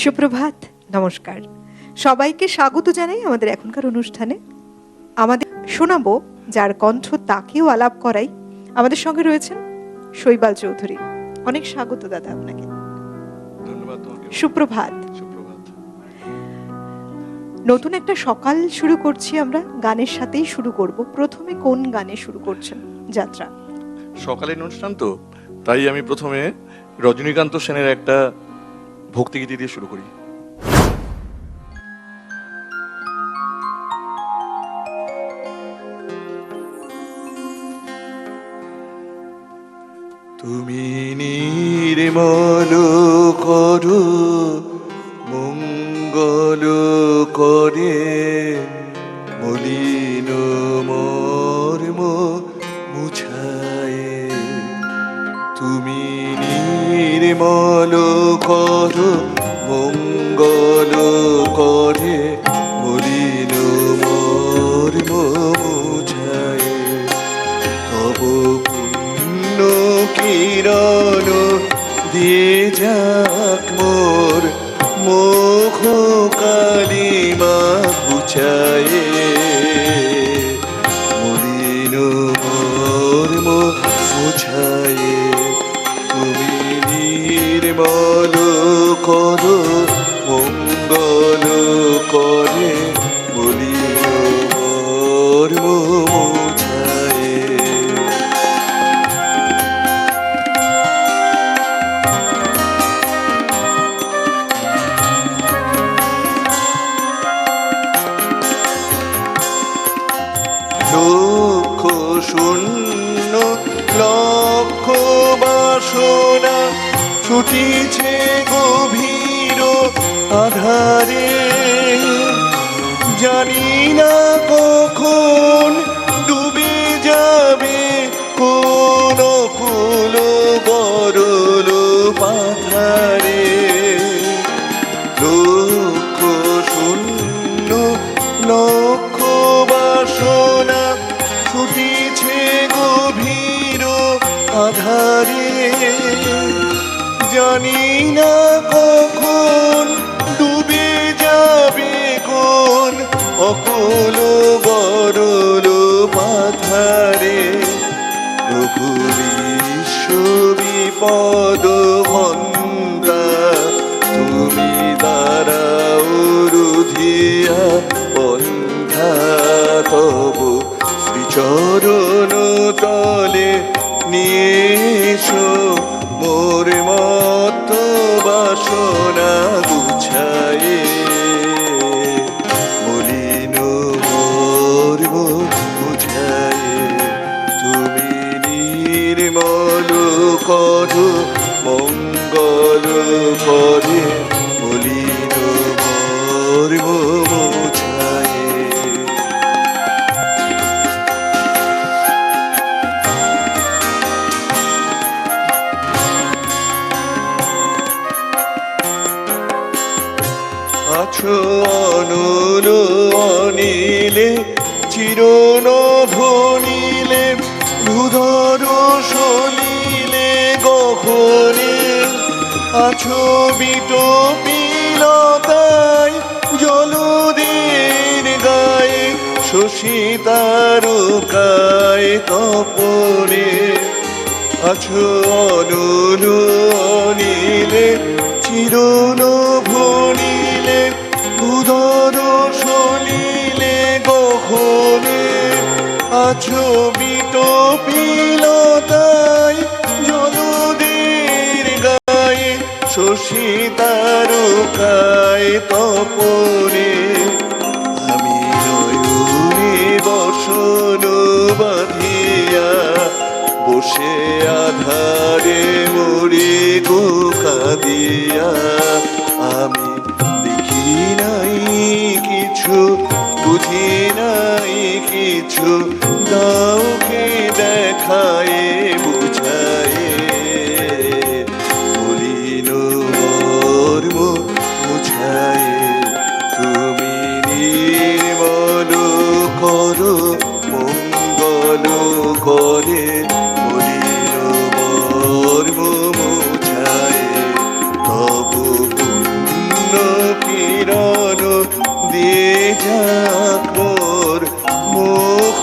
সুপ্রভাত, নমস্কার, সবাইকে স্বাগত জানাই আমাদের এখনকার অনুষ্ঠানে। আমাদের শোনাবো যার কণ্ঠ তাকেও আলাপ করাই। আমাদের সঙ্গে রয়েছেন শৈবাল চৌধুরী। অনেক স্বাগত দাদা আপনাকে। ধন্যবাদ তোমাকে। সুপ্রভাত। সুপ্রভাত। নতুন একটা সকাল শুরু করছি আমরা, গানের সাথেই শুরু করব। প্রথমে কোন গানে শুরু করছেন যাত্রা? সকালের অনুষ্ঠান তো, তাই আমি প্রথমে রজনীকান্ত সেনের একটা ভক্তিগীতি দিয়ে শুরু করি। তুমি নির্মল করো মঙ্গল করে মলিন মর্ম মুছায়। তুমি নির্মল করো মঙ্গল করে মলিন মর্ম মুছায়। তব পুণ্য কিরণ দিয়ে যাক মোর মুখ কালিমা ঘুচায়। মলিন মর্ম মুছায়। তুমি নির্মল করো মঙ্গল করে মলিন মর্ম মুছায়। লক্ষ শূন্য লক্ষ বাসনা ছুটিছে গভীর আধারে। জানি না কখন ডুবে যাবে কোন কুল গরল পাথারে। লক্ষ শূন্য লক্ষ বাসনা ছুটিছে গভীর আধারে। জানি না কখন ডুবে যাবে কোন অকুল গরল পাথারে। প্রভু বিশ্ব বিপদ হন্তা তুমি দাঁড়াও রুধিয়া পন্থা। তব শ্রীচরণ তলে নিয়ে এসো মোর মত বাসনা গুছায়ে। মলিন মর্ম মুছায়ে। তুমি নির্মল করো মঙ্গল করে মলিন মর্ম মুছায়ে। আছো অনুল অনিলে চিরনভনীলে ভূধর সলিলে গহনে। আছো বিটপিলতায় জলদের গায়ে শশী তারকায় তপনে। আছো অনুল অনিলে চিরনভনীলে ভূধর সলিলে গহনে। আছো বিটপিলতায় জলদের গায়ে শশী তারকায় তপনে। আমি নয়নে বসন বাঁধিয়া বসে আধারে মরি গো কাঁদিয়া। আমি দেখি নাই কিছু বুঝি নাই কিছু দাওকে দেখায় বুঝায়ে। মলিন মর্ম মুছায়ে। তুমি নির্মল করো মঙ্গল করে মলিন মর্ম মুছায়ে। তব দিয়ে যাক মোর মুখ